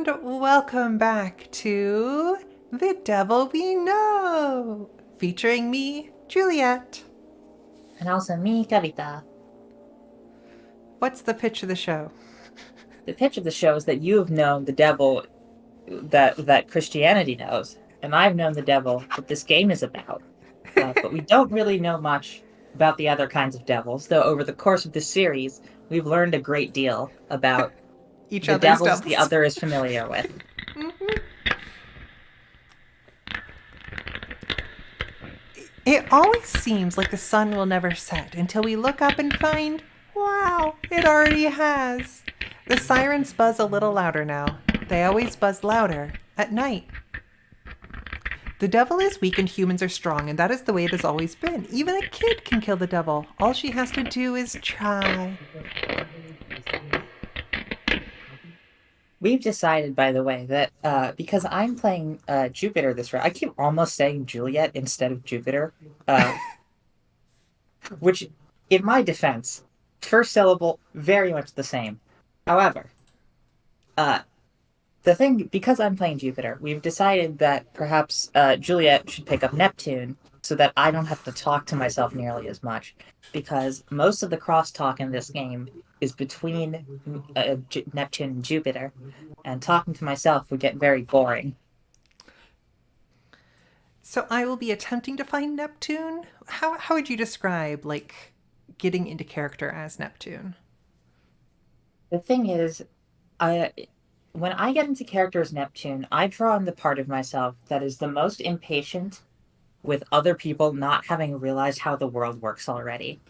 And welcome back to The Devil We Know, featuring me, Juliet. And also me, Kavita. What's the pitch of the show? The pitch of the show is that you have known the devil that Christianity knows, and I've known the devil that this game is about. But we don't really know much about the other kinds of devils, though over the course of this series, we've learned a great deal about Each the other's devils the devils. other is familiar with. It always seems like the sun will never set until we look up and find, wow, it already has. The sirens buzz a little louder now. They always buzz louder at night. The devil is weak and humans are strong, and that is the way it has always been. Even a kid can kill the devil. All she has to do is try. We've decided, by the way, that because I'm playing Jupiter this round, I keep almost saying Juliet instead of Jupiter, uh, which, in my defense, first syllable, very much the same. However, uh, the thing, because I'm playing Jupiter, we've decided that perhaps Juliet should pick up Neptune so that I don't have to talk to myself nearly as much. Because most of the crosstalk in this game is between Neptune and Jupiter, and talking to myself would get very boring. So I will be attempting to find Neptune. How would you describe like getting into character as Neptune? The thing is, I when I get into character as Neptune, I draw on the part of myself that is the most impatient with other people not having realized how the world works already.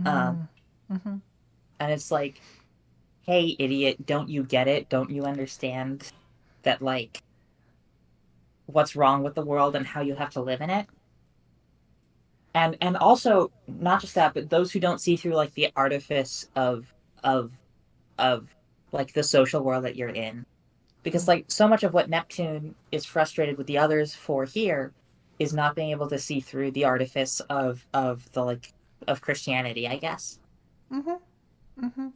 Um, Mm-hmm. and it's like, hey, idiot, don't you get it? Don't you understand that, like, what's wrong with the world and how you have to live in it? And also, not just that, but those who don't see through, like, the artifice of, of, like, the social world that you're in. Because, like, so much of what Neptune is frustrated with the others for here is not being able to see through the artifice of the, like, of Christianity, I guess. Mm-hmm. Mm-hmm.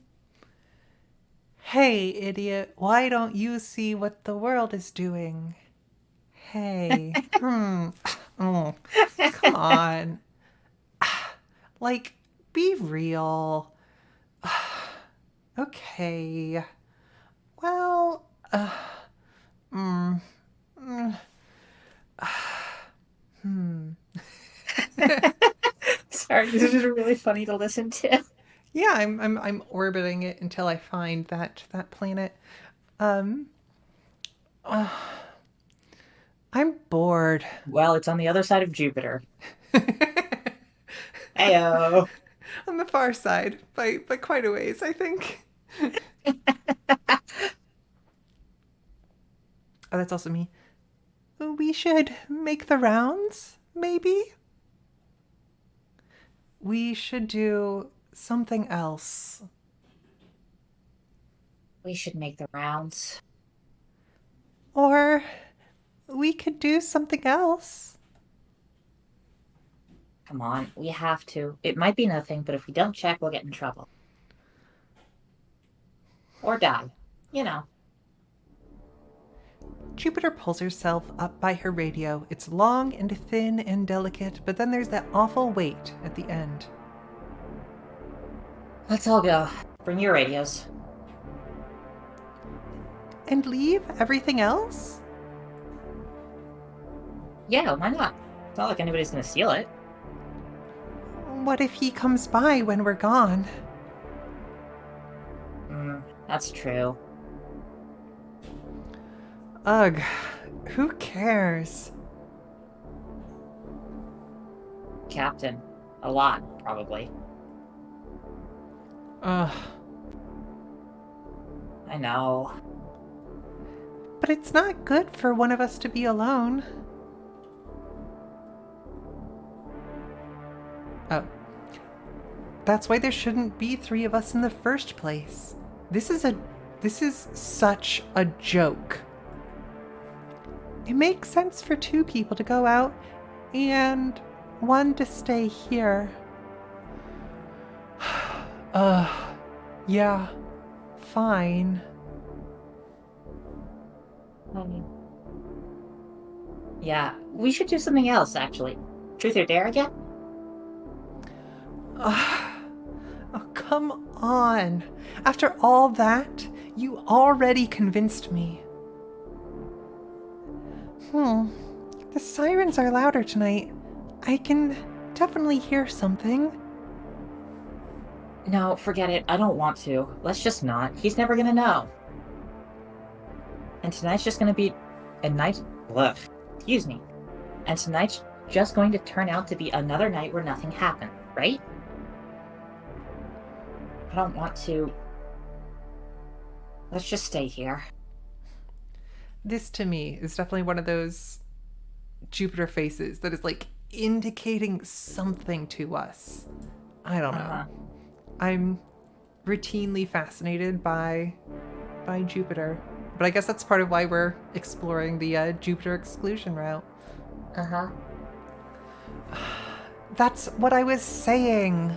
Hey, idiot, why don't you see what the world is doing? Hey. Oh, come on. Like, be real. Okay. Well, mm, mm, hmm. Sorry, this is just really funny to listen to. Yeah, I'm orbiting it until I find that planet. Um, I'm bored. Well, it's on the other side of Jupiter. Heyo. On the far side, by quite a ways, I think. Oh, that's also me. We should make the rounds, maybe? We should do something else. We should make the rounds. Or we could do something else. Come on, we have to. It might be nothing, but if we don't check, we'll get in trouble. Or die. You know. Jupiter pulls herself up by her radio. It's long and thin and delicate, but then there's that awful weight at the end. Let's all go. Bring your radios. And leave everything else? Yeah, why not? It's not like anybody's gonna steal it. What if he comes by when we're gone? That's true. Ugh, who cares? Captain. A lot, probably. Ugh, I know. but it's not good for one of us to be alone. Oh, that's why there shouldn't be three of us in the first place. This is such a joke. It makes sense for two people to go out and one to stay here. Yeah, fine. Um, yeah, we should do something else, actually. Truth or dare again? Oh, come on. After all that, you already convinced me. The sirens are louder tonight. I can definitely hear something. No, forget it. I don't want to. Let's just not. He's never gonna know. And tonight's just gonna be a night. Ugh. Excuse me. And tonight's just going to turn out to be another night where nothing happened, right? I don't want to. Let's just stay here. This to me is definitely one of those Jupiter faces that is like indicating something to us. I don't know. Uh-huh. I'm routinely fascinated by Jupiter, but I guess that's part of why we're exploring the Jupiter exclusion route. Uh-huh. That's what I was saying.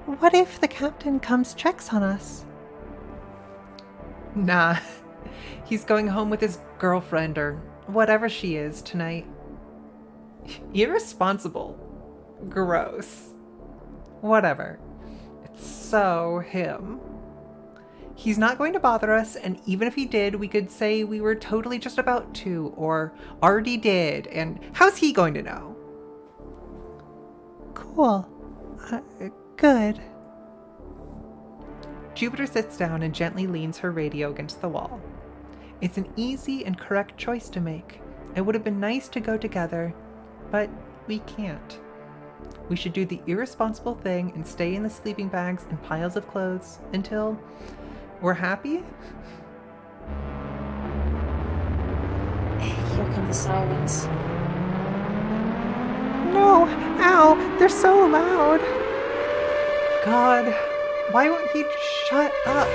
What if the captain comes checks on us? Nah, he's going home with his girlfriend or whatever she is tonight. Irresponsible. Gross. Whatever. It's so him. He's not going to bother us, and even if he did, we could say we were totally just about to, or already did, and how's he going to know? Cool. Good. Jupiter sits down and gently leans her radio against the wall. It's an easy and correct choice to make. It would have been nice to go together, but we can't. We should do the irresponsible thing and stay in the sleeping bags and piles of clothes until we're happy? Here come the sirens. No! Ow! They're so loud! God, why won't he shut up?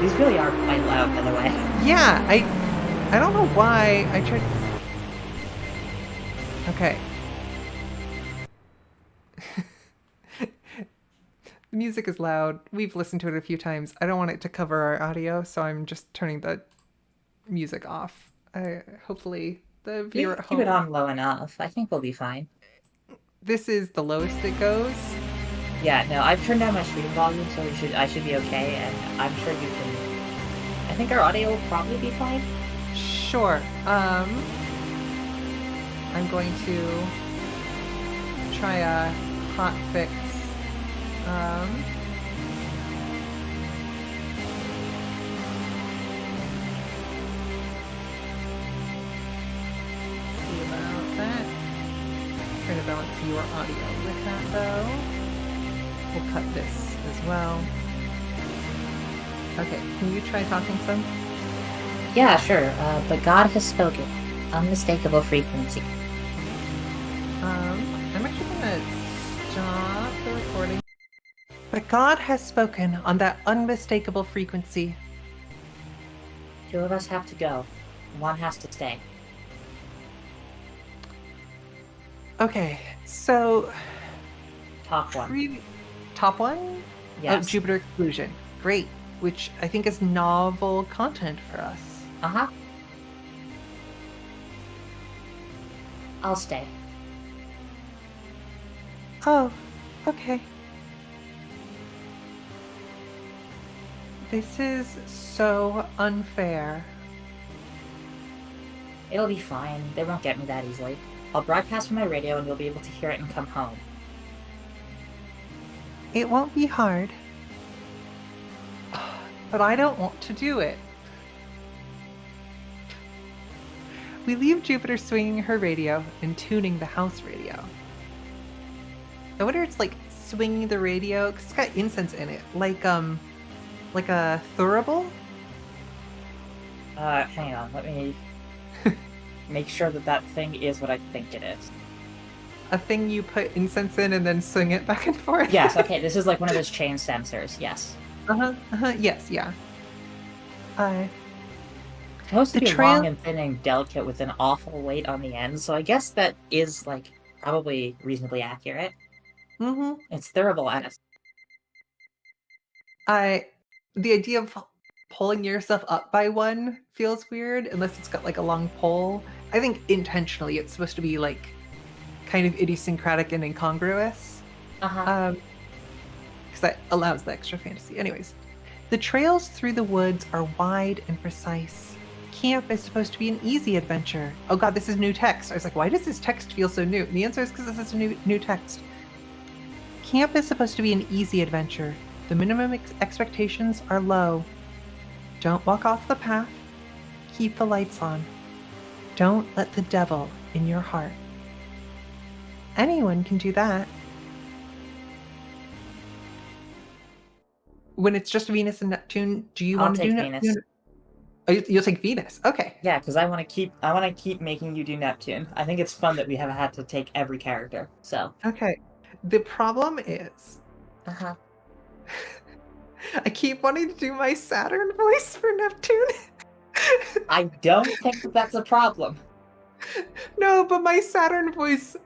These really are quite loud, by the way. Yeah, I don't know why I tried. Okay. The music is loud. We've listened to it a few times. I don't want it to cover our audio, so I'm just turning the music off. Hopefully the We viewer can at keep it home. on low enough. I think we'll be fine. This is the lowest it goes. Yeah, no, I've turned down my stream volume, so I should be okay, and I'm sure you can. I think our audio will probably be fine. Sure. I'm going to try a hot fix. See about that. Try to balance your audio with that though. We'll cut this as well. Okay, can you try talking some? Yeah, sure. But God has spoken. Unmistakable frequency. I'm actually gonna stop the recording. But God has spoken on that unmistakable frequency. 2 of us have to go. 1 has to stay. Okay, so Top 1. top one? Yes. Oh, Jupiter exclusion. Great, which I think is novel content for us. Uh-huh. I'll stay. Oh, okay. This is so unfair. It'll be fine. They won't get me that easily. I'll broadcast from my radio and you'll be able to hear it and come home. It won't be hard. But I don't want to do it. We leave Jupiter swinging her radio and tuning the house radio. I wonder if it's like swinging the radio, because it's got incense in it. Like a thurible? Hang on. Let me make sure that thing is what I think it is. A thing you put incense in and then swing it back and forth? Yes, okay, this is like one of those chain sensors, yes. Yes, yeah. It's supposed to The be trail- long and thin and delicate with an awful weight on the end, so I guess that is, like, probably reasonably accurate. Mm-hmm. It's thurible, and The idea of pulling yourself up by one feels weird unless it's got like a long pole. I think intentionally it's supposed to be like kind of idiosyncratic and incongruous. Uh-huh. Because that allows the extra fantasy. Anyways, the trails through the woods are wide and precise. Camp is supposed to be an easy adventure. Oh god, this is new text. I was like, why does this text feel so new? And the answer is because this is new text. Camp is supposed to be an easy adventure. The minimum expectations are low. Don't walk off the path. Keep the lights on. Don't let the devil in your heart. Anyone can do that. When it's just Venus and Neptune, do you I'll want to do take Neptune? Venus. Oh, you'll take Venus. Okay. Yeah, because I want to keep making you do Neptune. I think it's fun that we have had to take every character. So. Okay. The problem is, Uh-huh. I keep wanting to do my Saturn voice for Neptune. I don't think that that's a problem. No, but my Saturn voice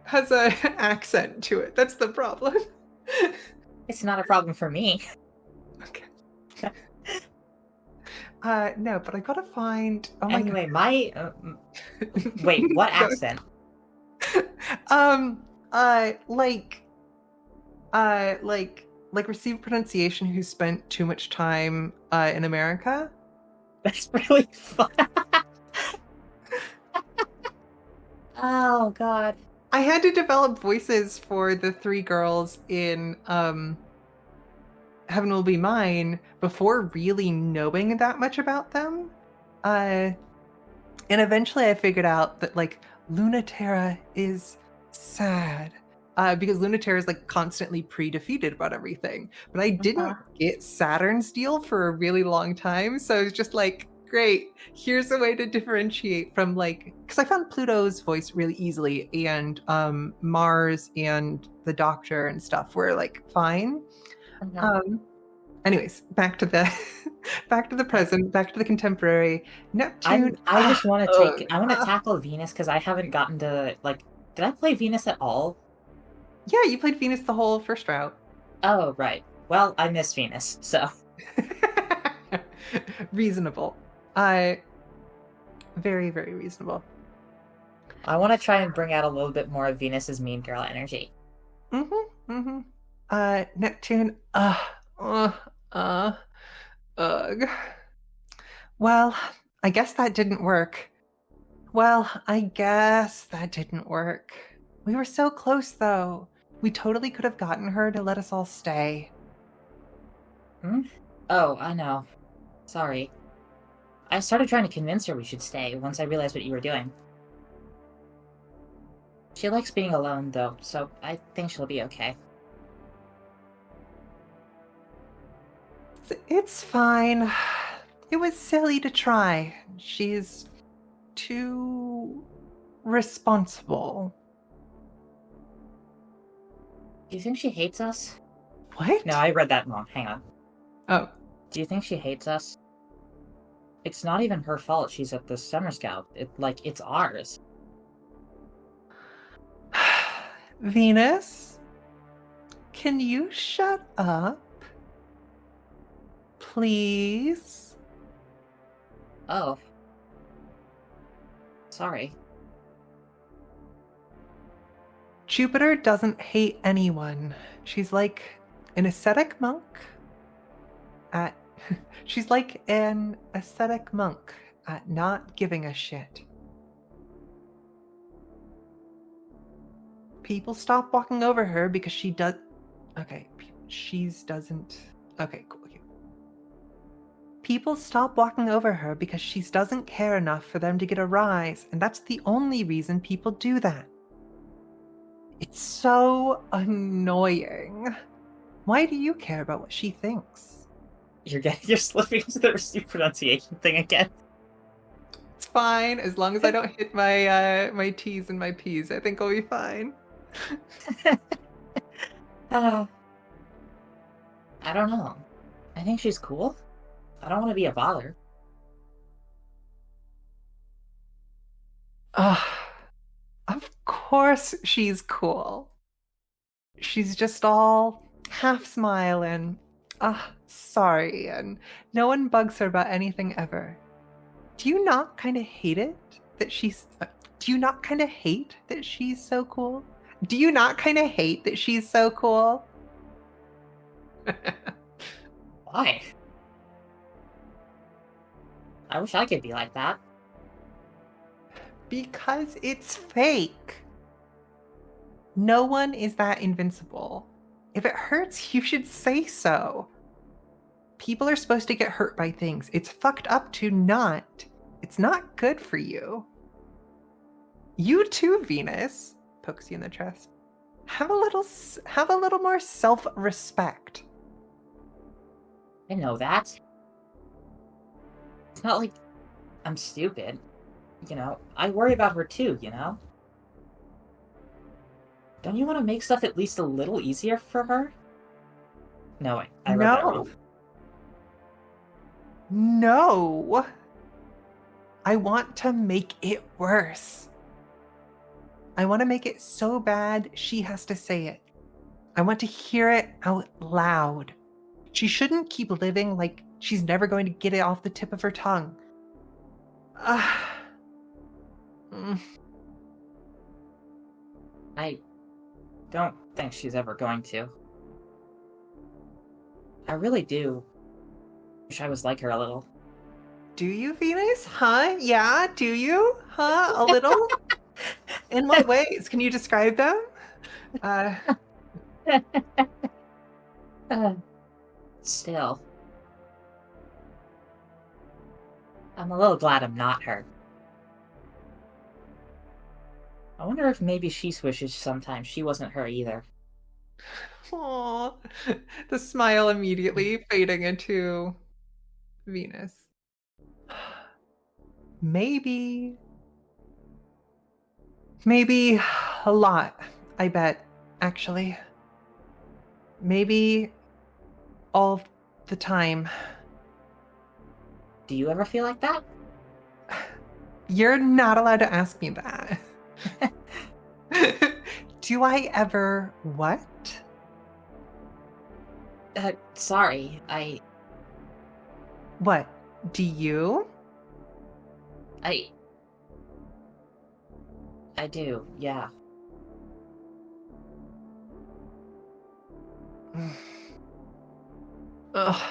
has a accent to it. That's the problem. It's not a problem for me. Okay. No, but I gotta find. Oh my Anyway, wait, what accent? Like received pronunciation who spent too much time in America. That's really fun. Oh god. I had to develop voices for the three girls in Heaven Will Be Mine before really knowing that much about them. And eventually I figured out that like Lunaterra is sad. Because Lunaterra is like constantly pre-defeated about everything. But I didn't get Saturn's deal for a really long time. So it was just like, great, here's a way to differentiate from like, because I found Pluto's voice really easily, and Mars and the Doctor and stuff were like fine. Anyways, back to the present, back to the contemporary. Neptune. I just want to I want to tackle Venus because I haven't gotten to like. Did I play Venus at all? Yeah, you played Venus the whole first route. Oh right. Well, I miss Venus, so. Reasonable. Very, very reasonable. I want to try and bring out a little bit more of Venus's mean girl energy. Neptune. Ugh. Well, I guess that didn't work. We were so close, though. We totally could have gotten her to let us all stay. Oh, I know. Sorry. I started trying to convince her we should stay once I realized what you were doing. She likes being alone, though, so I think she'll be okay. It's fine. It was silly to try. She's too responsible. Do you think she hates us? What? No, I read that wrong. Hang on. Oh. Do you think she hates us? It's not even her fault she's at the Summer Scout. It's ours. Venus? Can you shut up? Please? Oh. Sorry. Jupiter doesn't hate anyone. She's like an ascetic monk at she's like an ascetic monk at not giving a shit. People stop walking over her because she does. Okay, Okay, cool. Okay. People stop walking over her because she doesn't care enough for them to get a rise, and that's the only reason people do that. It's so annoying. Why do you care about what she thinks? You're slipping into the received pronunciation thing again. It's fine as long as I don't hit my my T's and my P's. I think I'll be fine. I don't know. I think she's cool. I don't want to be a bother. Of course she's cool. She's just all half smiling Ah, sorry, and no one bugs her about anything ever. Do you not kind of hate it that she's. Do you not kind of hate that she's so cool? Do you not kind of hate that she's so cool? Why? I wish I could be like that. Because it's fake. No one is that invincible. If it hurts, you should say so. People are supposed to get hurt by things. It's fucked up to not. It's not good for you. You too, Venus, pokes you in the chest. Have a little more self-respect. I know that. It's not like I'm stupid. I worry about her too, Don't you want to make stuff at least a little easier for her? No, I read that No. wrong. No. I want to make it worse. I want to make it so bad she has to say it. I want to hear it out loud. She shouldn't keep living like she's never going to get it off the tip of her tongue. I don't think she's ever going to. I really do wish I was like her a little. Do you, Venus? Huh? Yeah, do you? Huh? A little? In what ways? Can you describe them? Still. I'm a little glad I'm not her. I wonder if maybe she wishes sometimes she wasn't her either. Aw, the smile immediately fading into Venus. Maybe a lot, I bet, actually. Maybe all the time. Do you ever feel like that? You're not allowed to ask me that. Do I ever what? Sorry, What? Do you? I do, yeah. Ugh.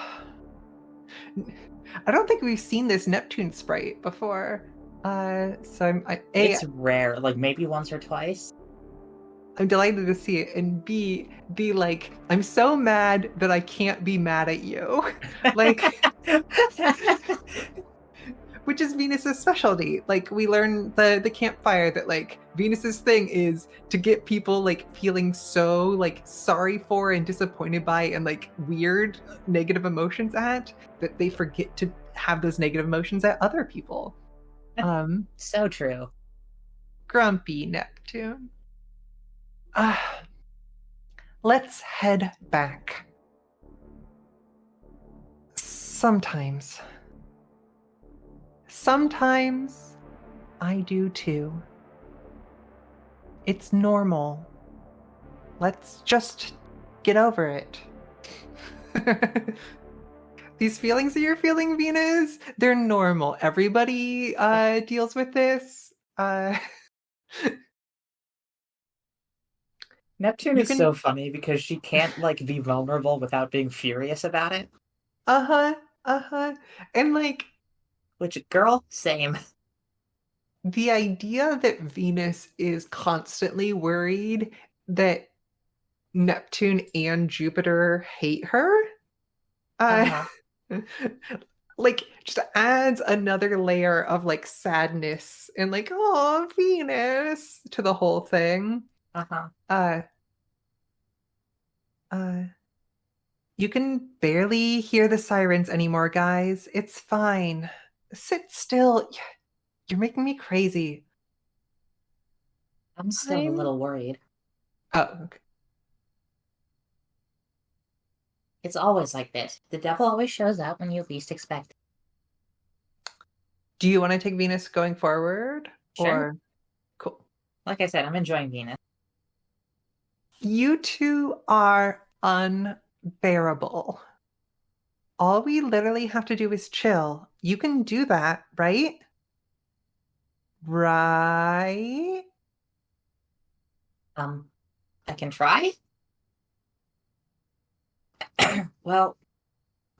I don't think we've seen this Neptune sprite before. It's rare, like maybe once or twice. I'm delighted to see it, and B, like, I'm so mad that I can't be mad at you. Like, which is Venus's specialty. Like, we learn the campfire that, like, Venus's thing is to get people, like, feeling so, like, sorry for and disappointed by and, like, weird negative emotions at that they forget to have those negative emotions at other people. So true. Grumpy Neptune. Let's head back. Sometimes I do too. It's normal. Let's just get over it. These feelings that you're feeling, Venus, they're normal. Everybody deals with this. Neptune is so funny because she can't like be vulnerable without being furious about it. And like, which, girl, same. The idea that Venus is constantly worried that Neptune and Jupiter hate her, like, just adds another layer of like sadness and like, oh, Venus to the whole thing. You can barely hear the sirens anymore, guys. It's fine. Sit still. You're making me crazy. I'm still a little worried. Oh, okay. It's always like this. The devil always shows up when you least expect it. Do you want to take Venus going forward? Sure. Or... Cool. Like I said, I'm enjoying Venus. You two are unbearable. All we literally have to do is chill. You can do that, right? Right? Um, I can try? Well,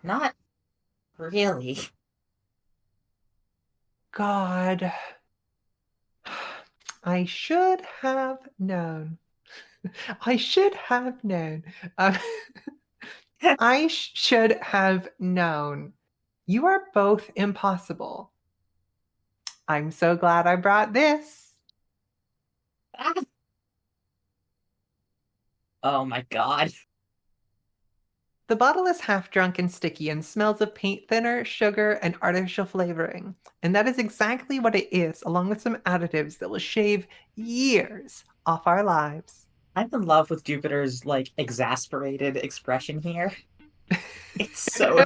not really. God. I should have known. I should have known. Um, should have known. You are both impossible. I'm so glad I brought this. Ah, oh my god. The bottle is half drunk and sticky and smells of paint thinner, sugar, and artificial flavoring. And that is exactly what it is, along with some additives that will shave years off our lives. I'm in love with Jupiter's, like, exasperated expression here. It's so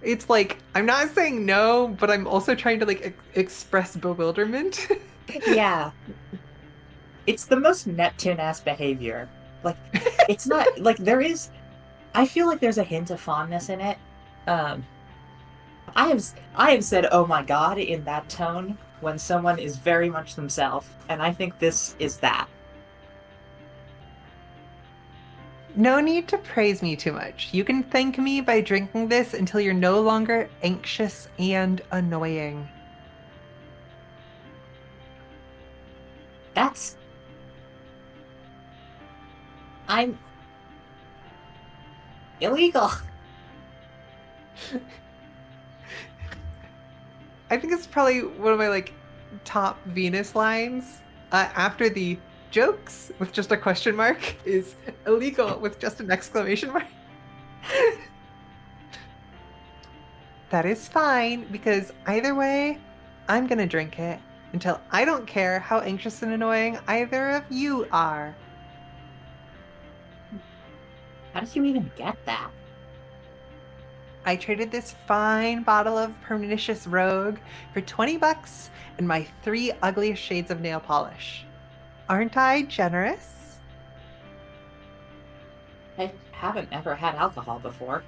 It's like, I'm not saying no, but I'm also trying to like express bewilderment. yeah. It's the most Neptune-ass behavior. Like, it's not like there is. I feel like there's a hint of fondness in it. Um, I have said "Oh my God" in that tone when someone is very much themselves, and I think this is that. No need to praise me too much. You can thank me by drinking this until you're no longer anxious and annoying. That's I'm illegal. I think it's probably one of my like top Venus lines. After the jokes with just a question mark is illegal with just an exclamation mark. That is fine because either way, I'm gonna drink it until I don't care how anxious and annoying either of you are. How did you even get that? I traded this fine bottle of pernicious rogue for 20 bucks and my 3 ugliest shades of nail polish. Aren't I generous? I haven't ever had alcohol before.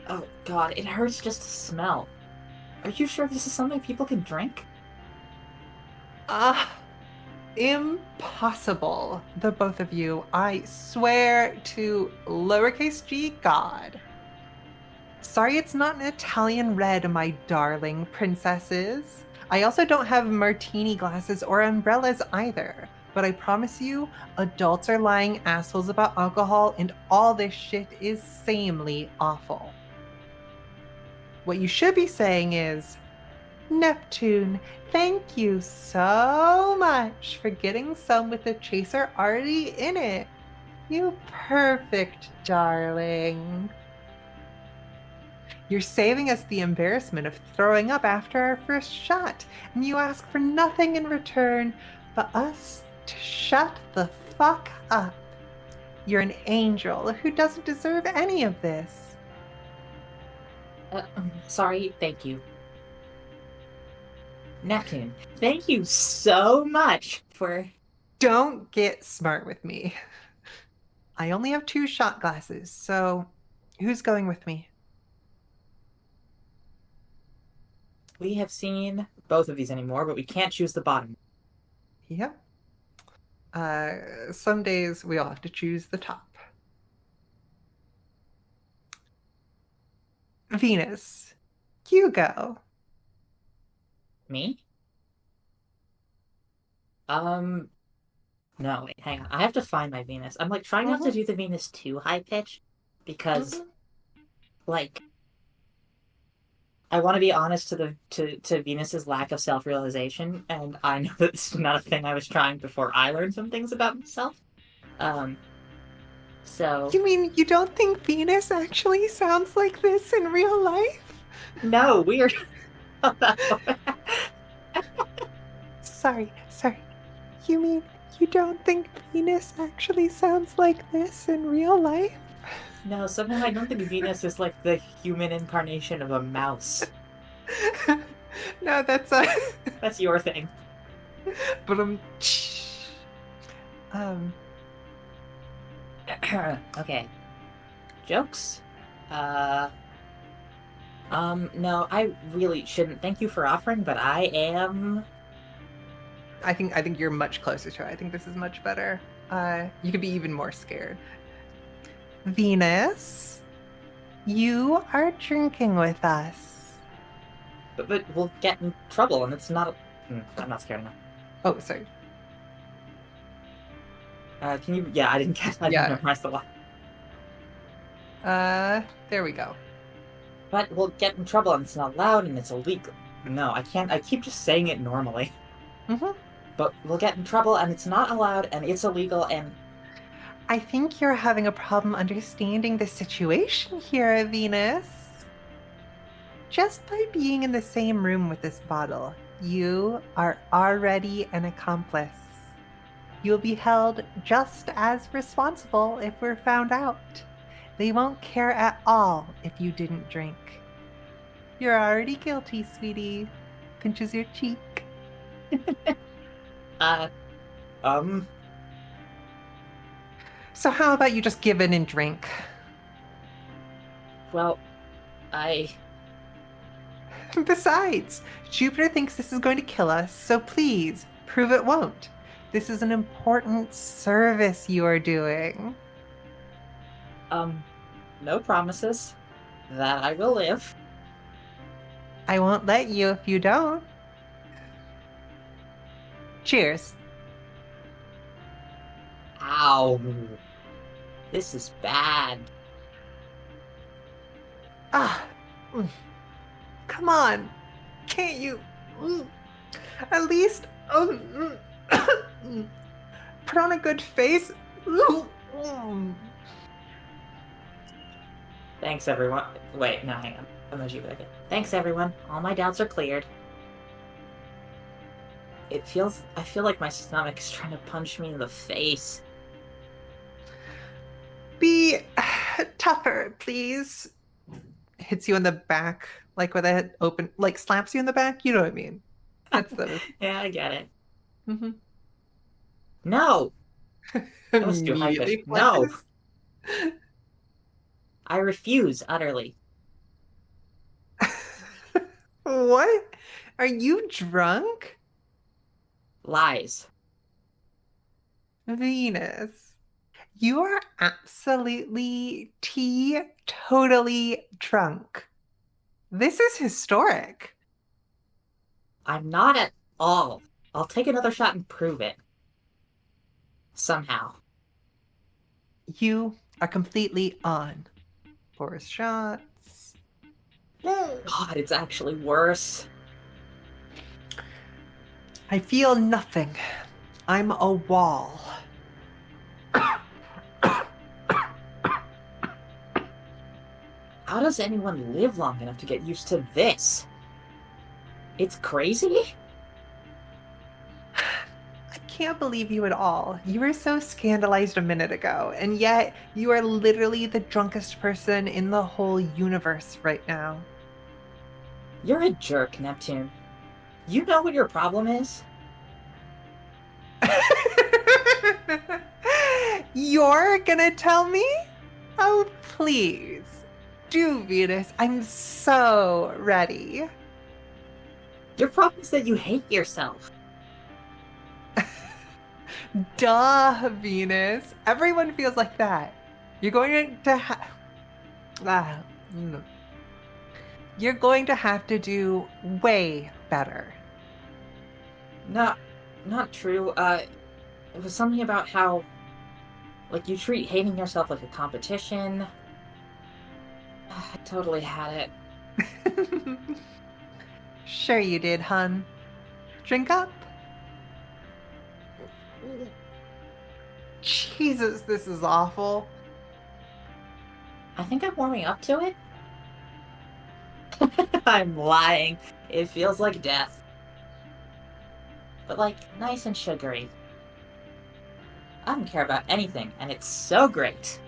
Oh God, it hurts just to smell. Are you sure this is something people can drink? Ah, impossible. The both of you. I swear to lowercase g God. Sorry it's not an Italian red, my darling princesses. I also don't have martini glasses or umbrellas either. But I promise you, adults are lying assholes about alcohol, and all this shit is samely awful. What you should be saying is, Neptune, thank you so much for getting some with the chaser already in it. You perfect darling. You're saving us the embarrassment of throwing up after our first shot, and you ask for nothing in return but us to shut the fuck up. You're an angel who doesn't deserve any of this. Sorry, thank you. Neptune, thank you so much for. Don't get smart with me. I only have 2 shot glasses, so who's going with me? We have seen both of these anymore, but we can't choose the bottom. Yep. Some days we all have to choose the top. Venus, you go. Me? No, wait, hang on. I have to find my Venus. I'm like trying not to do the Venus too high pitch because, like, I want to be honest to to Venus's lack of self realization, and I know that this is not a thing I was trying before I learned some things about myself. Um, so You mean you don't think Venus actually sounds like this in real life? no, weird. Sorry. You mean you don't think Venus actually sounds like this in real life? No, somehow I don't think Venus is like the human incarnation of a mouse. No, that's That's your thing. but um Okay. Jokes? Uh, no, I really shouldn't. Thank you for offering, but I am. I think you're much closer to it. I think this is much better. You could be even more scared. Venus, you are drinking with us. But we'll get in trouble, and it's not. I'm not scared enough. Oh, sorry. Can you? Yeah, I didn't catch. I didn't Yeah. memorize the line. There we go. But we'll get in trouble, and it's not loud, and it's illegal. No, I can't. I keep just saying it normally. Mm-hmm. But we'll get in trouble, and it's not allowed, and it's illegal, and I think you're having a problem understanding the situation here, Venus. Just by being in the same room with this bottle, you are already an accomplice. You'll be held just as responsible if we're found out. They won't care at all if you didn't drink. You're already guilty, sweetie. Pinches your cheek. um, So how about you just give in and drink? well, Besides, Jupiter thinks this is going to kill us, so please, prove it won't. This is an important service you are doing. no promises that I will live. I won't let you if you don't. Cheers. Ow. This is bad. Ah. Come on. Can't you? At least put on a good face. Thanks, everyone. Wait, no, hang on. Emoji again. Thanks, everyone. All my doubts are cleared. I feel like my stomach is trying to punch me in the face. Be tougher, please. Hits you in the back, like with a head open, like slaps you in the back. You know what I mean? That's the. Yeah, I get it. Mm-hmm. No! That was too high pitched. No! I refuse utterly. What? Are you drunk? Lies. Venus, you are absolutely totally drunk. This is historic. I'm not at all. I'll take another shot and prove it. Somehow. You are completely on. 4 shots. God, it's actually worse. I feel nothing. I'm a wall. How does anyone live long enough to get used to this? It's crazy? I can't believe you at all. You were so scandalized a minute ago, and yet you are literally the drunkest person in the whole universe right now. You're a jerk, Neptune. You know what your problem is? You're gonna tell me? Oh, please. Do, Venus. I'm so ready. Your problem is that you hate yourself. Duh, Venus. Everyone feels like that. You're going to You're going to have to do way better. No, not true. It was something about how, like, you treat hating yourself like a competition. I totally had it. Sure you did, hun. Drink up. Jesus, this is awful. I think I'm warming up to it. I'm lying. It feels like death. But, like, nice and sugary. I don't care about anything, and it's so great.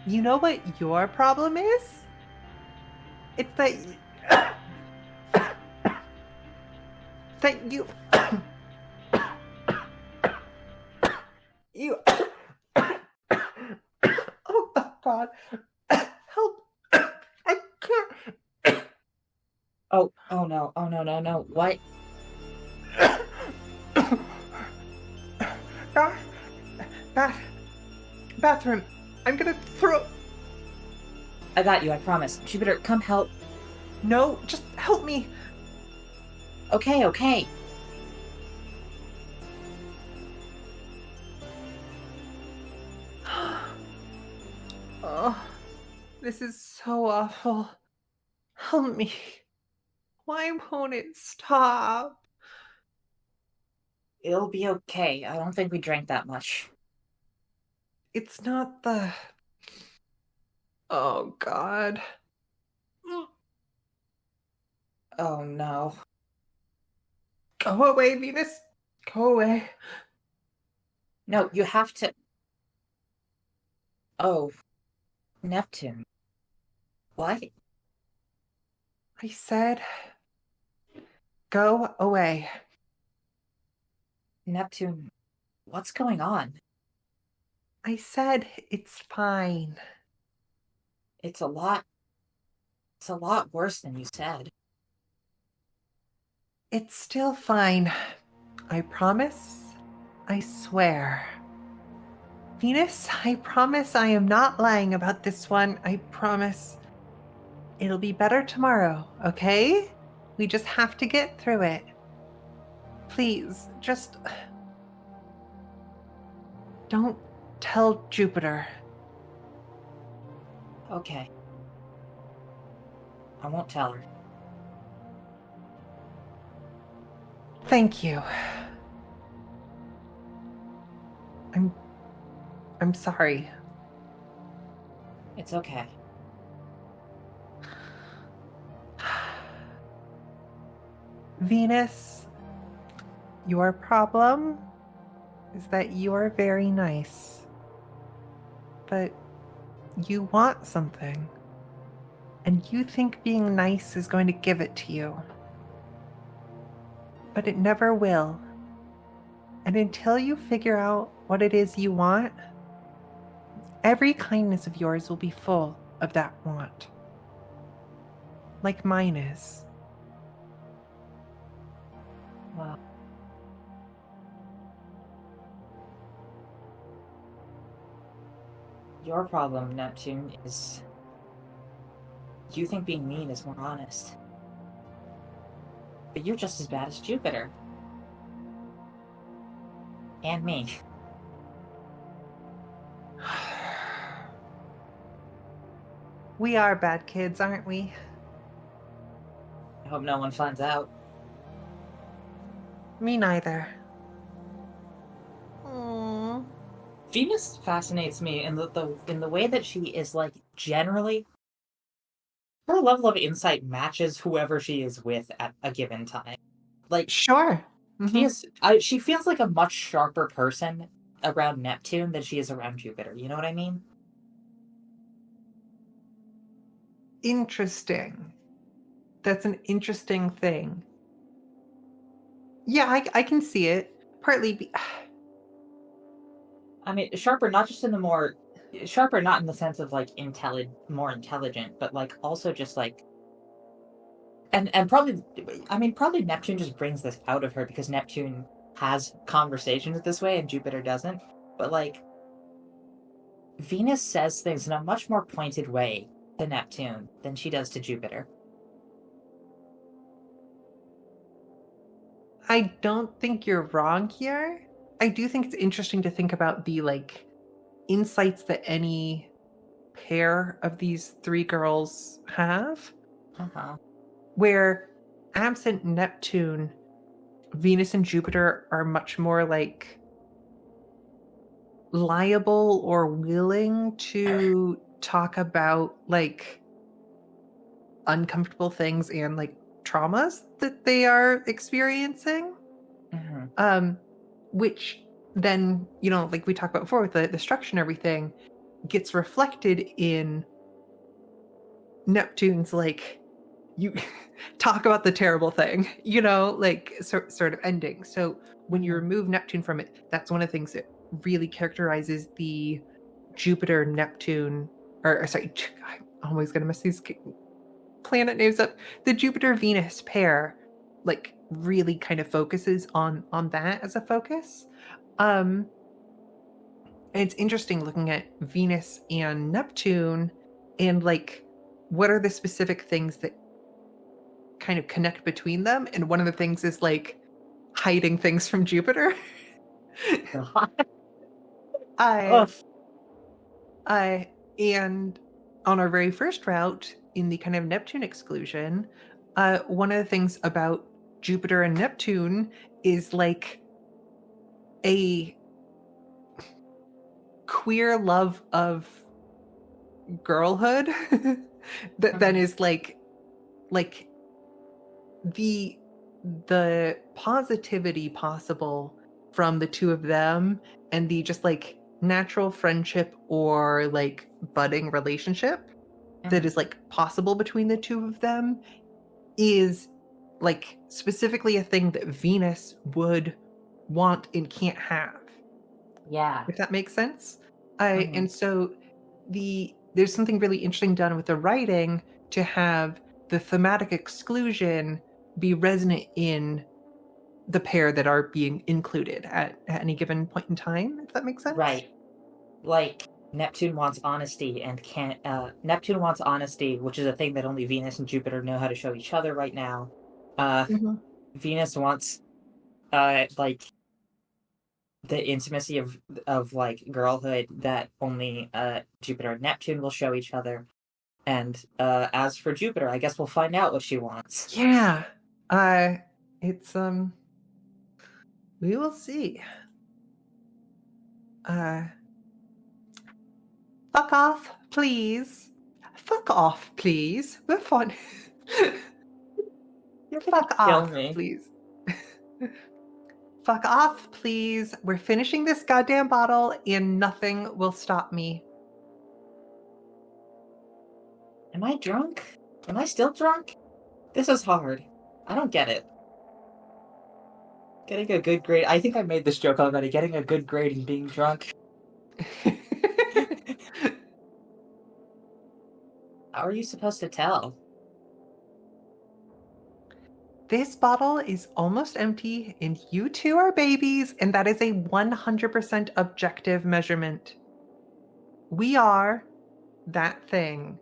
You know what your problem is? It's that that you You. Oh, God. Help. I can't. Oh, oh no, oh no, no, no. What? Bath, bath, bathroom. I'm gonna throw. I got you, I promise. Jupiter, come help. No, just help me. Okay, okay. Oh, this is so awful. Help me. Why won't it stop? It'll be okay. I don't think we drank that much. It's not the. Oh, God. Oh no. Go away, Venus. Go away. No, you have to. Oh, Neptune. What? I said, go away. Neptune, what's going on? I said, it's fine. It's a lot. It's a lot worse than you said. It's still fine. I promise. I swear. Venus, I promise I am not lying about this one. I promise. It'll be better tomorrow, okay? We just have to get through it. Please, just. Don't tell Jupiter. Okay. I won't tell her. Thank you. I'm sorry. It's okay. Venus, your problem is that you are very nice. But you want something. And you think being nice is going to give it to you. But it never will. And until you figure out what it is you want, every kindness of yours will be full of that want. Like mine is. Well. Your problem, Neptune, is you think being mean is more honest. But you're just as bad as Jupiter. And me. We are bad kids, aren't we? I hope no one finds out. Me neither. Aww. Venus fascinates me in the way that she is like generally her level of insight matches whoever she is with at a given time. Like Sure. she feels like a much sharper person around Neptune than she is around Jupiter. You know what I mean? Interesting. That's an interesting thing. Yeah, I can see it. Partly. I mean, sharper not just in the more sharper, not in the sense of like more intelligent, but like also just like and probably probably Neptune just brings this out of her because Neptune has conversations this way and Jupiter doesn't. But like Venus says things in a much more pointed way to Neptune than she does to Jupiter. I don't think you're wrong here. I do think it's interesting to think about the like insights that any pair of these three girls have. Uh-huh. Where absent Neptune, Venus and Jupiter are much more like liable or willing to talk about like uncomfortable things and like traumas that they are experiencing. Mm-hmm. Which then, like we talked about before with the structure and everything, gets reflected in Neptune's like, you talk about the terrible thing, like sort of ending. So when you remove Neptune from it, that's one of the things that really characterizes the Jupiter, Neptune, or sorry, I'm always going to mess these planet names up. The Jupiter Venus pair, like, really kind of focuses on that as a focus. And it's interesting looking at Venus and Neptune and like what are the specific things that kind of connect between them. And one of the things is like hiding things from Jupiter. I Ugh. And on our very first route in the kind of Neptune exclusion, one of the things about Jupiter and Neptune is like a queer love of girlhood that then is like the positivity possible from the two of them and the just like natural friendship or like budding relationship that is like possible between the two of them is like specifically a thing that Venus would want and can't have. Yeah. If that makes sense. And so there's something really interesting done with the writing to have the thematic exclusion be resonant in the pair that are being included at any given point in time, if that makes sense. Right. Like Neptune wants honesty and can't. Neptune wants honesty, which is a thing that only Venus and Jupiter know how to show each other right now. Venus wants, like the intimacy of like girlhood that only Jupiter and Neptune will show each other. And as for Jupiter, I guess we'll find out what she wants. Yeah. It's we will see. Fuck off, please. Fuck off, please. We're fun. Fuck off, me. please. Fuck off, please. We're finishing this goddamn bottle and nothing will stop me. Am I drunk? Am I still drunk? This is hard. I don't get it. Getting a good grade. I think I made this joke already. Getting a good grade and being drunk. How are you supposed to tell? This bottle is almost empty, and you two are babies, and that is a 100% objective measurement. We are that thing.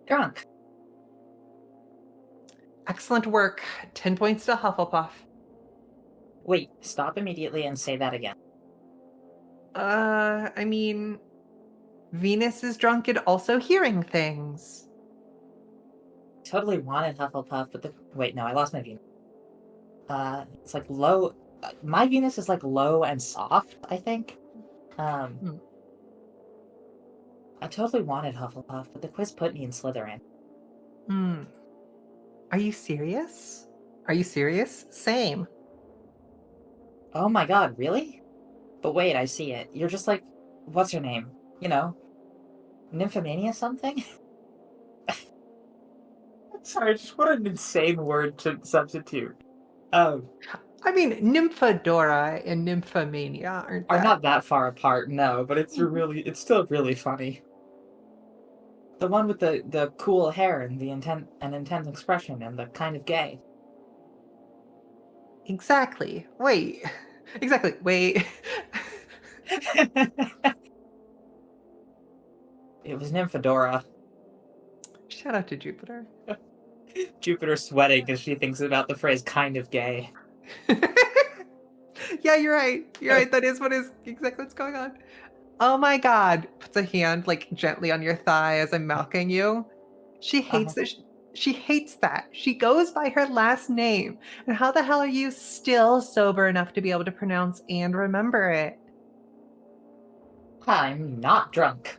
Drunk. Excellent work. 10 points to Hufflepuff. Wait, stop immediately and say that again. I mean, Venus is drunk and also hearing things. Totally wanted Hufflepuff, but wait, no, I lost my Venus. It's like low. My Venus is like low and soft, I think. I totally wanted Hufflepuff, but the quiz put me in Slytherin. Are you serious? Are you serious? Same. Oh my god, really? But wait, I see it. You're just like, what's her name? You know, Nymphomania something? Sorry, just what an insane word to substitute. I mean, Nymphadora and Nymphomania are not that far apart, no, but it's still really funny. The one with the cool hair and the intense expression and the kind of gay. Exactly. Wait. Exactly. Wait. It was Nymphadora. Shout out to Jupiter. Jupiter's sweating as she thinks about the phrase kind of gay. Yeah, you're right. You're right. That is exactly what's going on. Oh my god. Puts a hand like gently on your thigh as I'm milking you. She hates this. She hates that. She goes by her last name. And how the hell are you still sober enough to be able to pronounce and remember it? I'm not drunk.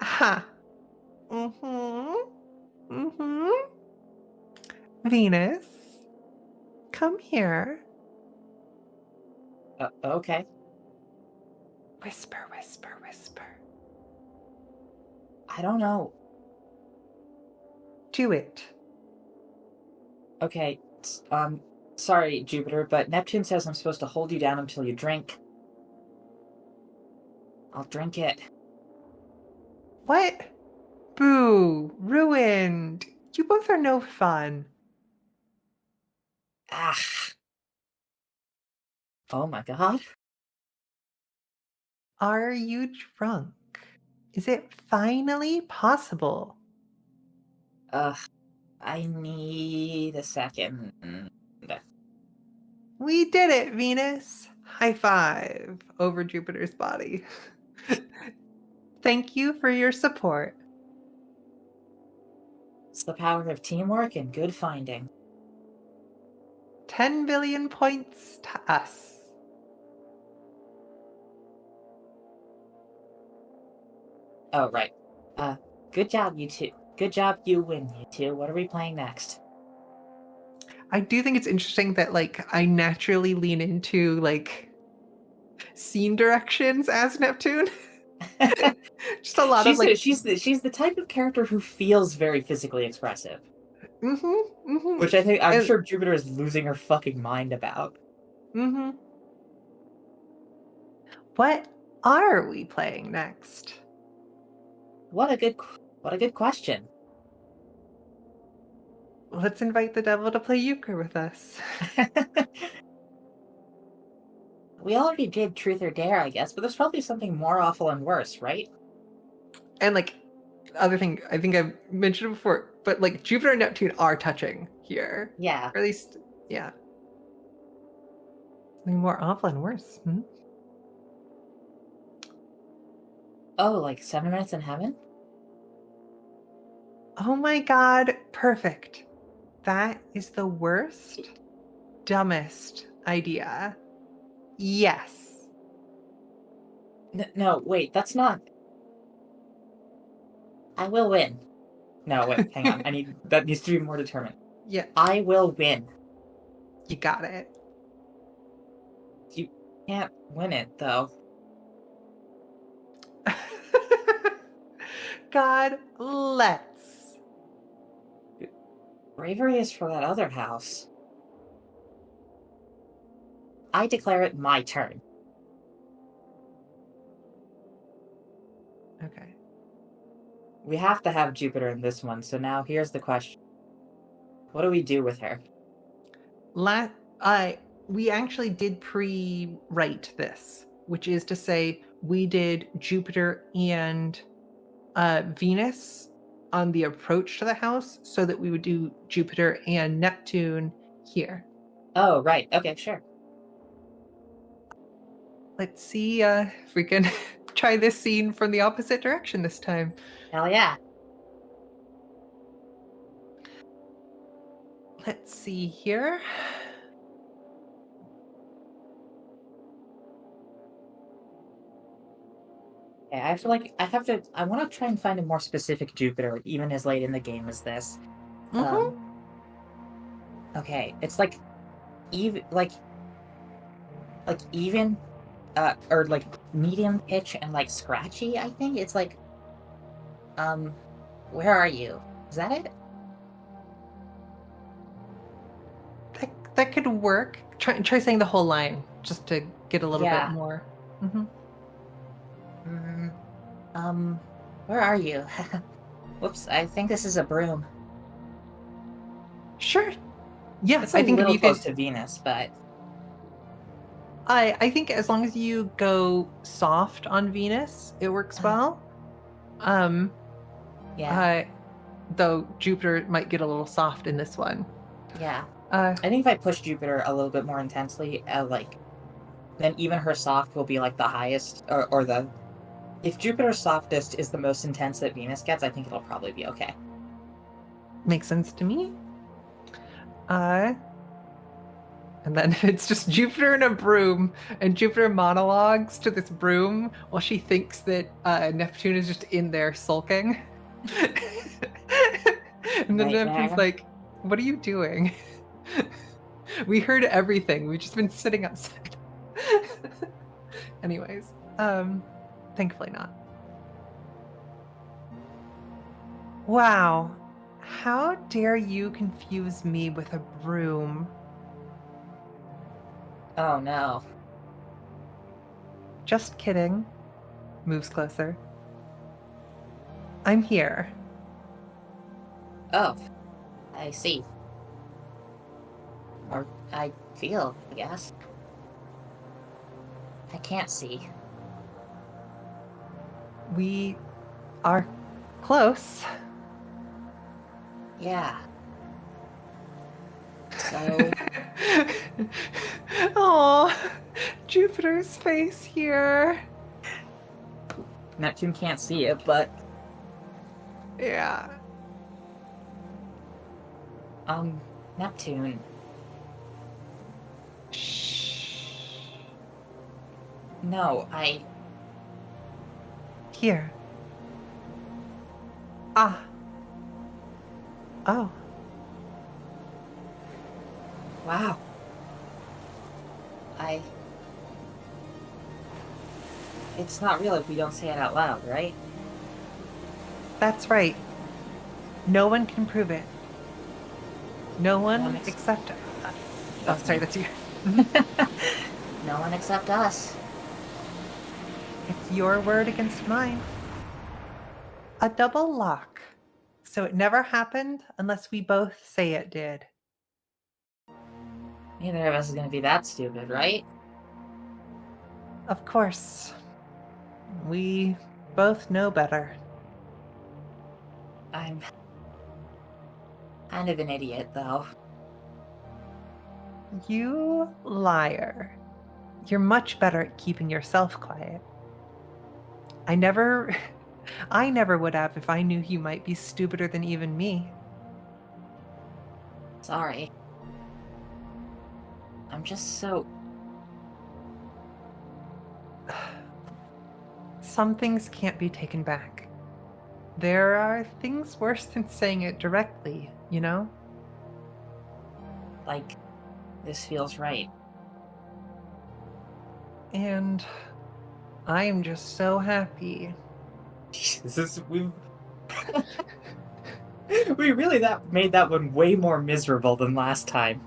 Ha. Venus, come here. Okay. Whisper, whisper, whisper. I don't know. Do it. Okay, sorry, Jupiter, but Neptune says I'm supposed to hold you down until you drink. I'll drink it. What? Boo! Ruined! You both are no fun. Ah. Oh my god. Are you drunk? Is it finally possible? Ugh. I need a second. We did it, Venus! High five over Jupiter's body. Thank you for your support. It's the power of teamwork and good finding. 10 billion points to us. Oh, right. Good job, you two. Good job, you win, you two. What are we playing next? I do think it's interesting that like I naturally lean into like scene directions as Neptune. Just a lot of like she's the type of character who feels very physically expressive, mm-hmm. which I'm sure Jupiter is losing her fucking mind about. Mm-hmm. What are we playing next? What a good question. Let's invite the devil to play euchre with us. We already did Truth or Dare, I guess, but there's probably something more awful and worse, right? And like other thing I think I've mentioned before, but like Jupiter and Neptune are touching here. Yeah. Or at least, yeah. Something more awful and worse. Hmm? Oh, like 7 Minutes in Heaven? Oh my god, perfect. That is the worst, dumbest idea. Yes. No, wait, that's not. I will win. No, wait, hang on. That needs to be more determined. Yeah, I will win. you got it. You can't win it, though. God, let's. Bravery is for that other house. I declare it my turn. Okay. We have to have Jupiter in this one, so now here's the question. What do we do with her? We actually did pre-write this, which is to say we did Jupiter and Venus on the approach to the house so that we would do Jupiter and Neptune here. Oh, right. Okay, sure. Let's see if we can try this scene from the opposite direction this time. Hell yeah. Let's see here. Okay, I want to try and find a more specific Jupiter, even as late in the game as this. Mm-hmm. Okay, it's like even even or like medium pitch and like scratchy, I think. It's like where are you? Is that it? That could work. Try saying the whole line just to get a little bit more. Mm-hmm. Where are you? Whoops, I think this is a broom. Sure. Yeah, It's I think a little if you close could, to Venus, but I think as long as you go soft on Venus, it works well. Yeah. Though Jupiter might get a little soft in this one. Yeah. I think if I push Jupiter a little bit more intensely, then even her soft will be like the highest, or the. If Jupiter's softest is the most intense that Venus gets, I think it'll probably be okay. Makes sense to me. And then it's just Jupiter in a broom, and Jupiter monologues to this broom while she thinks that Neptune is just in there sulking. And then Neptune's like, "What are you doing? We heard everything. We've just been sitting outside." Anyways, thankfully not. Wow. How dare you confuse me with a broom? Oh no. Just kidding. moves closer. I'm here. Oh, I see. Or I feel, I guess. I can't see. We are close. Yeah. So, Oh, Jupiter's face here. Neptune can't see it, but, Yeah. Neptune. Shh. No, Here. Ah. Oh. wow. It's not real if we don't say it out loud, right? That's right. No one can prove it. No one ex- except us. Oh, sorry, that's you. No one except us. It's your word against mine. A double lock. So it never happened unless we both say it did. Neither of us is gonna be that stupid, right? Of course. We both know better. I'm kind of an idiot, though. You liar. You're much better at keeping yourself quiet. I never would have if I knew you might be stupider than even me. Sorry. I'm just so... Some things can't be taken back. There are things worse than saying it directly, you know? like, this feels right. And I am just so happy. We really made that one way more miserable than last time.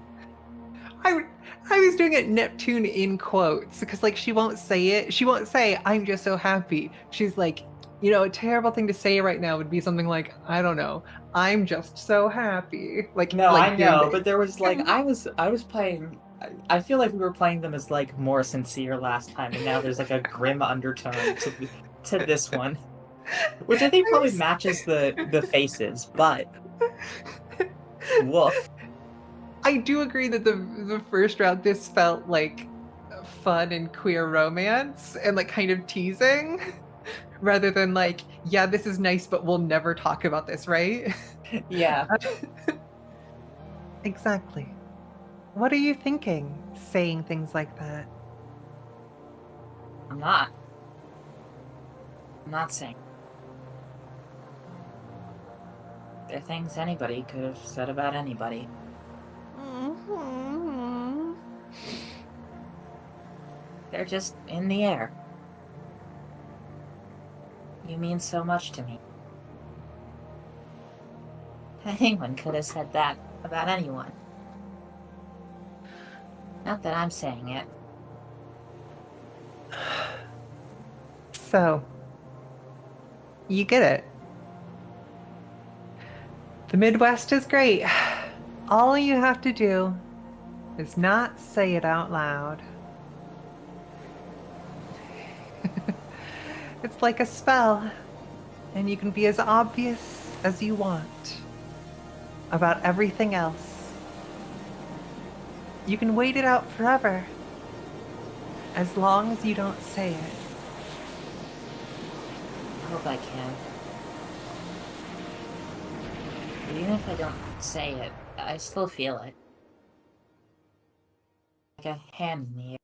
I was doing it Neptune in quotes because like she won't say it. She won't say I'm just so happy. She's like, you know, a terrible thing to say right now would be something like, I don't know, I'm just so happy. Like No, like I know, doing but there was like I was playing. I feel like we were playing them as like more sincere last time, and now there's like a grim undertone to this one, which I think probably matches the faces. But woof. I do agree that the first round this felt like fun and queer romance and like kind of teasing rather than like, yeah, this is nice, but we'll never talk about this, right? Yeah. Exactly. What are you thinking, saying things like that? I'm not. I'm not saying. They're things anybody could have said about anybody. Mm-hmm. They're just in the air. You mean so much to me. Anyone could have said that about anyone. Not that I'm saying it. So, you get it. The Midwest is great. All you have to do is not say it out loud. It's like a spell, and you can be as obvious as you want about everything else. You can wait it out forever, as long as you don't say it. I hope I can. But even if I don't say it, I still feel it. Like a hand in the air.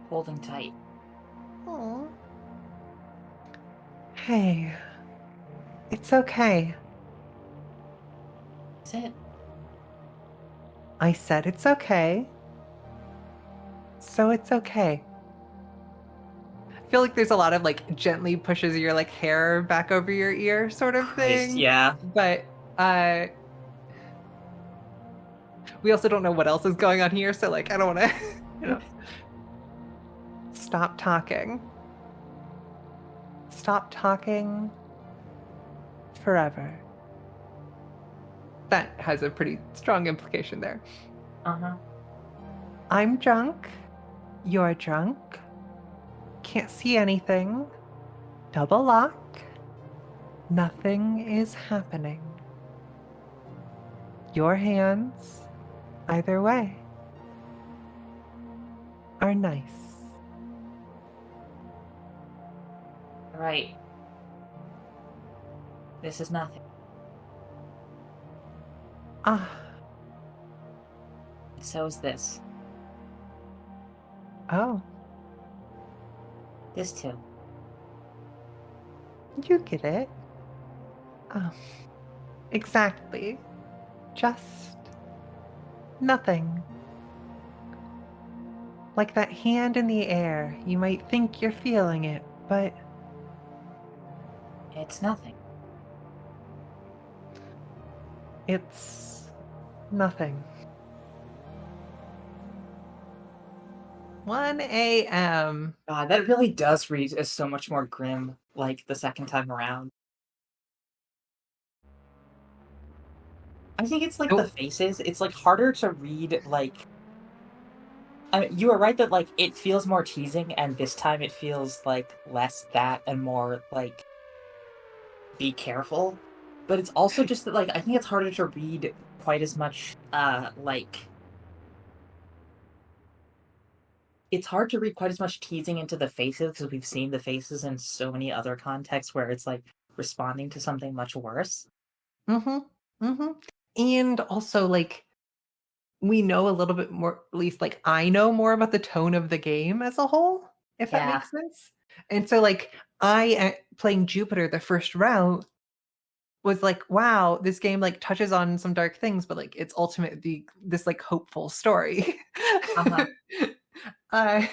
Holding tight. Aw. Hey, it's okay. Is it? I said it's okay. So it's okay. I feel like there's a lot of like gently pushes your like hair back over your ear sort of Christ, thing. yeah. But we also don't know what else is going on here, so like I don't want to, you know. stop talking. Stop talking forever. That has a pretty strong implication there. Uh-huh. I'm drunk. You're drunk. Can't see anything. Double lock. Nothing is happening. Your hands, either way, are nice. Right. This is nothing. Ah, So is this. oh, This too. you get it. Exactly. Just nothing. Like that hand in the air, you might think you're feeling it, but It's nothing. it's nothing. 1 a.m. God, that really does read as so much more grim, like, the second time around. I think it's, like, the Nope. faces. It's, like, harder to read, like... I mean, you are right that, like, it feels more teasing, and this time it feels, like, less that and more, like, be careful. But it's also just that, like, I think it's harder to read quite as much, like... It's hard to read quite as much teasing into the faces, because we've seen the faces in so many other contexts where it's, like, responding to something much worse. Mm-hmm. Mm-hmm. And also, like, we know a little bit more, at least, like, I know more about the tone of the game as a whole, if that Yeah. makes sense. And so, like, playing Jupiter the first round was like, wow, this game, like, touches on some dark things, but, like, it's ultimately this, like, hopeful story. Uh-huh. uh,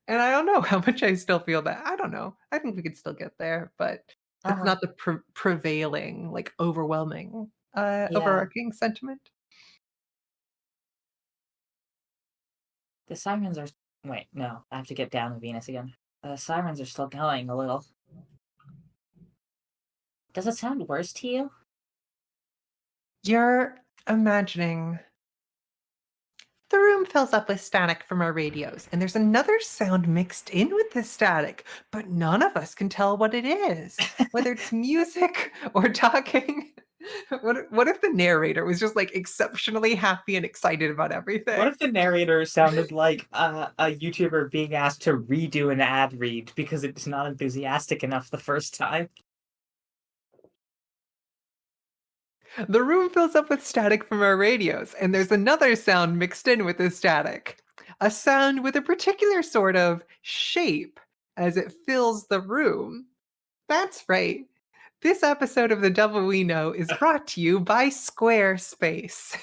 and I don't know how much I still feel that. I don't know. I think we could still get there, but that's Uh-huh. not the prevailing, like, overwhelming, Yeah. overarching sentiment. The sirens are... Wait, no. I have to get down to Venus again. The sirens are still going a little. Does it sound worse to you? You're imagining the room fills up with static from our radios, and there's another sound mixed in with the static, but none of us can tell what it is, whether it's music or talking. What if the narrator was just, like, exceptionally happy and excited about everything? What if the narrator sounded like a YouTuber being asked to redo an ad read because it's not enthusiastic enough the first time? The room fills up with static from our radios, and there's another sound mixed in with the static. A sound with a particular sort of shape as it fills the room. That's right. This episode of The Devil We Know is brought to you by Squarespace.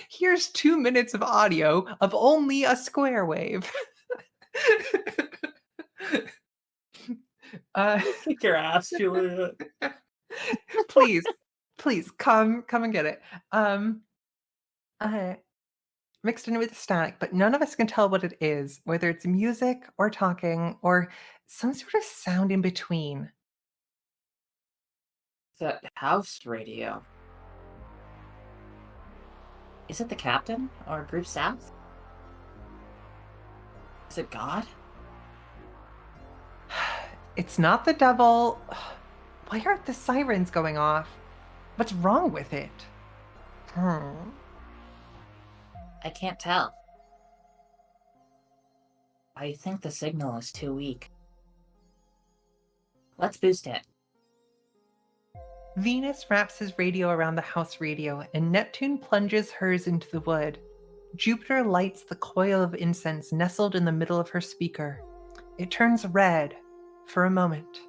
Here's 2 minutes of audio of only a square wave. Kick your ass, Julia. please, come and get it. Mixed in with static, but none of us can tell what it is, whether it's music or talking or some sort of sound in between. That house radio. Is it the captain or Group South? Is it God? It's not the devil. Why aren't the sirens going off? What's wrong with it? I can't tell. I think the signal is too weak. Let's boost it. Venus wraps his radio around the house radio, and Neptune plunges hers into the wood. Jupiter lights the coil of incense nestled in the middle of her speaker. It turns red for a moment.